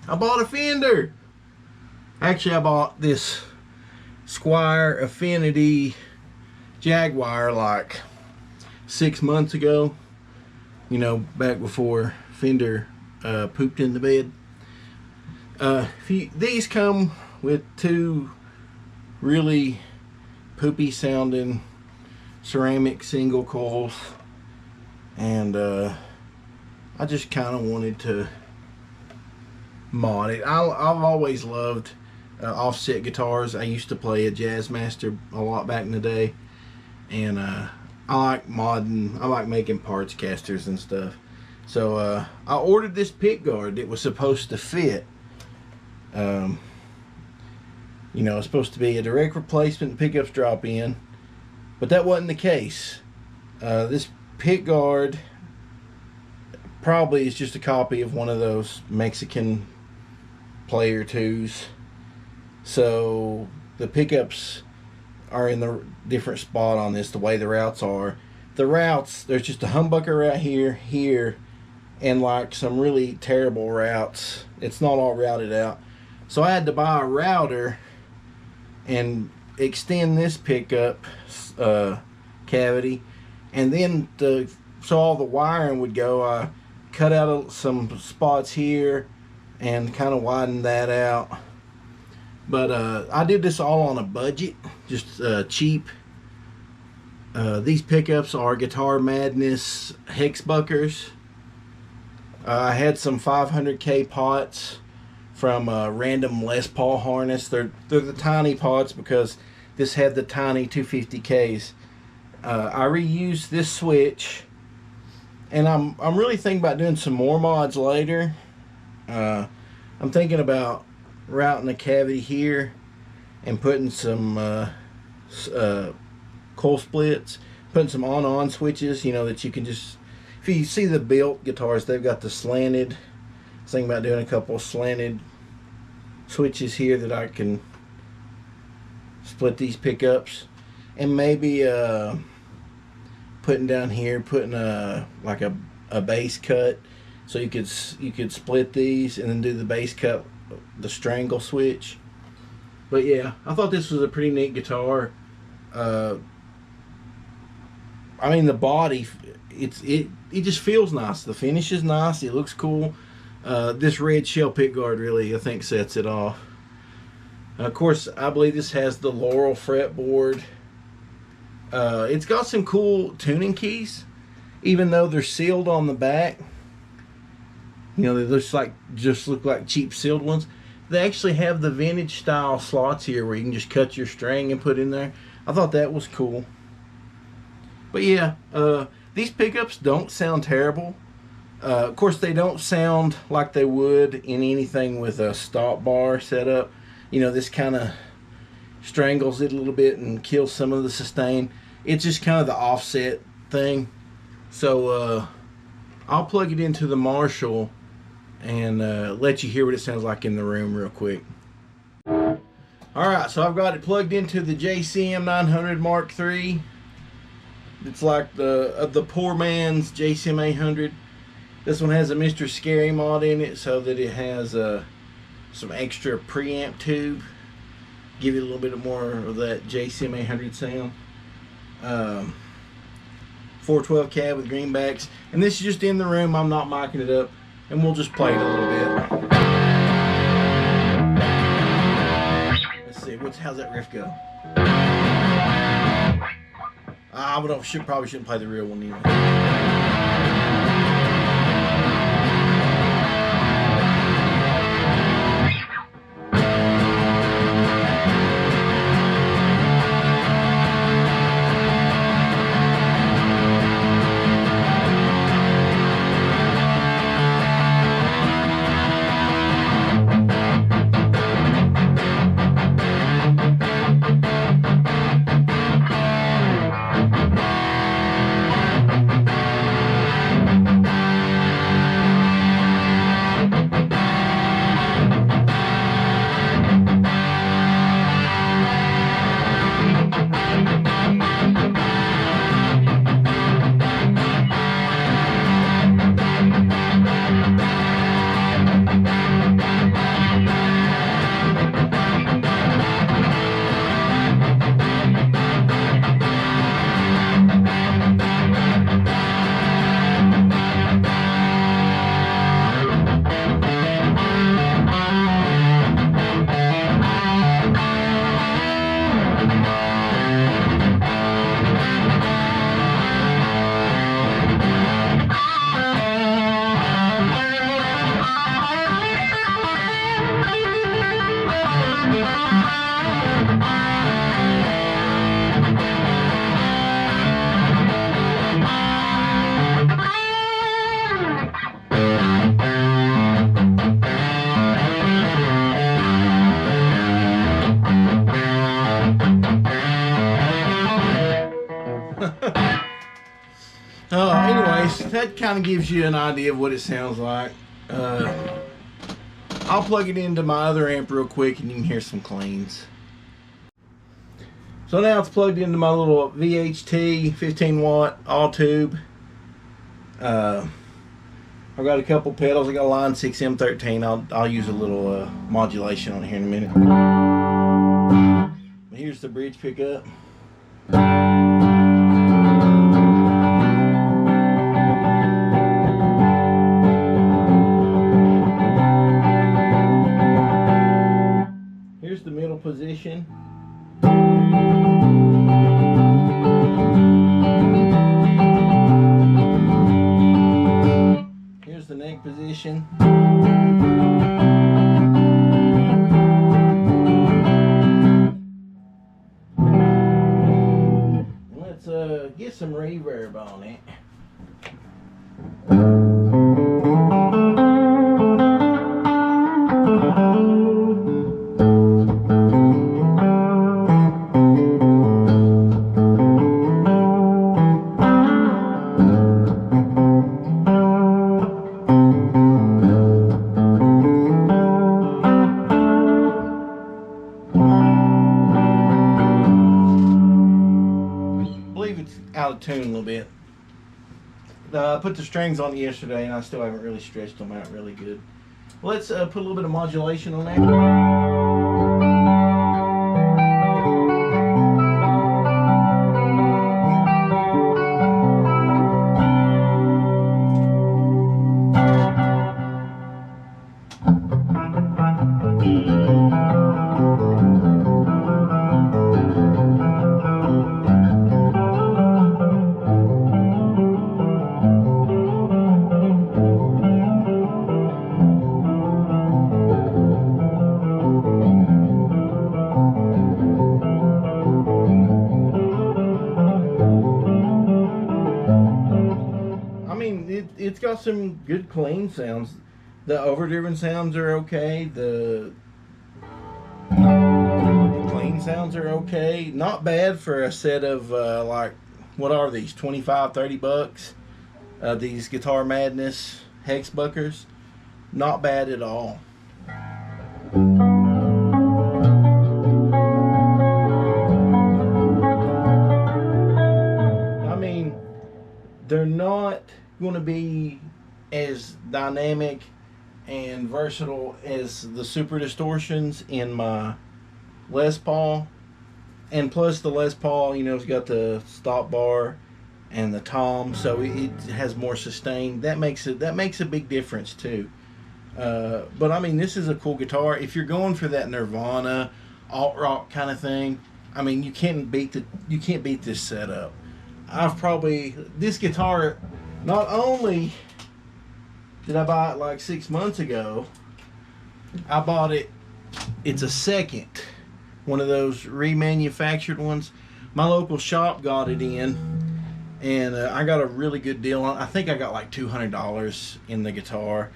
I bought a Fender. Actually, I bought this Squire Affinity Jaguar like 6 months ago. You know, back before Fender pooped in the bed. These come with two really poopy sounding ceramic single coils, and I just kind of wanted to mod it. I've always loved offset guitars. I used to play a Jazzmaster a lot back in the day, and I like modding. I like making parts casters and stuff. So I ordered this pick guard that was supposed to fit. You know, it's supposed to be a direct replacement, pickups drop in, but that wasn't the case. This pick guard probably is just a copy of one of those Mexican Player 2s. So the pickups are in the different spot on this, the way the routes are. The routes, there's just a humbucker right here, and like some really terrible routes. It's not all routed out. So I had to buy a router and extend this pickup cavity, and then so all the wiring would go, I cut out some spots here and kind of widened that out. But I did this all on a budget, just cheap. These pickups are Guitar Madness Hexbuckers. I had some 500K pots from a random Les Paul harness. They're the tiny pots because this had the tiny 250Ks. I reused this switch, and I'm really thinking about doing some more mods later. I'm thinking about routing the cavity here and putting some coil splits, putting some on switches, you know, that you can just, if you see the built guitars, they've got the slanted. I was thinking about doing a couple of slanted switches here that I can split these pickups, and maybe putting down here, putting like a bass cut, so you could split these and then do the bass cut, the strangle switch. But yeah, I thought this was a pretty neat guitar. I mean, the body, it just feels nice. The finish is nice. It looks cool. This red shell pickguard really, I think, sets it off. Of course, I believe this has the Laurel fretboard. It's got some cool tuning keys, even though they're sealed on the back. You know, they just look like cheap sealed ones. They actually have the vintage style slots here where you can just cut your string and put in there. I thought that was cool. But yeah, these pickups don't sound terrible. Of course, they don't sound like they would in anything with a stop bar setup. You know, this kind of strangles it a little bit and kills some of the sustain. It's just kind of the offset thing. So I'll plug it into the Marshall and let you hear what it sounds like in the room real quick. Alright, so I've got it plugged into the JCM 900 Mark III. It's like the poor man's JCM 800. This one has a Mr. Scary mod in it, so that it has some extra preamp tube, give it a little bit more of that JCM 800 sound. 412 cab with greenbacks, and this is just in the room. I'm not micing it up, and we'll just play it a little bit. Let's see, how's that riff go? Probably shouldn't play the real one either. that kind of gives you an idea of what it sounds like. I'll plug it into my other amp real quick and you can hear some cleans. So now it's plugged into my little VHT 15 watt all tube. I've got a couple pedals. I got a Line 6 M13. I'll use a little modulation on here in a minute. Here's the bridge pickup. Here's the middle position. Here's the neck position. Let's get some reverb on it. Out of tune a little bit. I put the strings on yesterday and I still haven't really stretched them out really good. Let's put a little bit of modulation on there. It's got some good clean sounds. The overdriven sounds are okay. The clean sounds are okay. Not bad for a set of like, what are these, 25, 30 bucks? These Guitar Madness Hexbuckers. Not bad at all. I mean, they're not going to be as dynamic and versatile as the Super Distortions in my Les Paul, and plus the Les Paul, you know, it's got the stop bar and the tom, so it has more sustain. That makes a big difference too. But I mean, this is a cool guitar. If you're going for that Nirvana alt rock kind of thing, I mean, you can't beat this setup. This guitar, not only did I buy it like 6 months ago, I bought it, it's a second, one of those remanufactured ones. My local shop got it in, and I got a really good deal on it. I think I got like $200 in the guitar.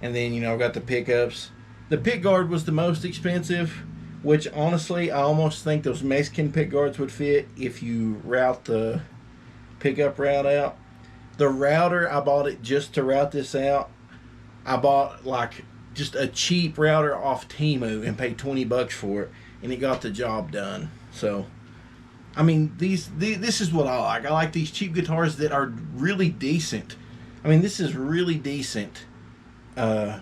And then, you know, I got the pickups. The pick guard was the most expensive, which honestly, I almost think those Mexican pick guards would fit if you route the pickup route out. The router, I bought it just to route this out. I bought like just a cheap router off Temu and paid 20 bucks for it, and it got the job done. So, I mean, this is what I like. I like these cheap guitars that are really decent. I mean, this is really decent. And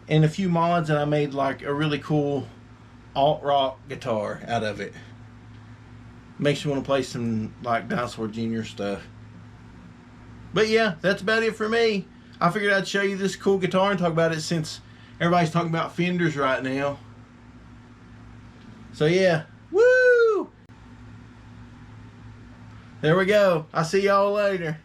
a few mods, and I made like a really cool alt rock guitar out of it. Makes you want to play some like Dinosaur Jr. stuff. But yeah, that's about it for me. I figured I'd show you this cool guitar and talk about it since everybody's talking about Fenders right now. So yeah, woo! There we go. I'll see y'all later.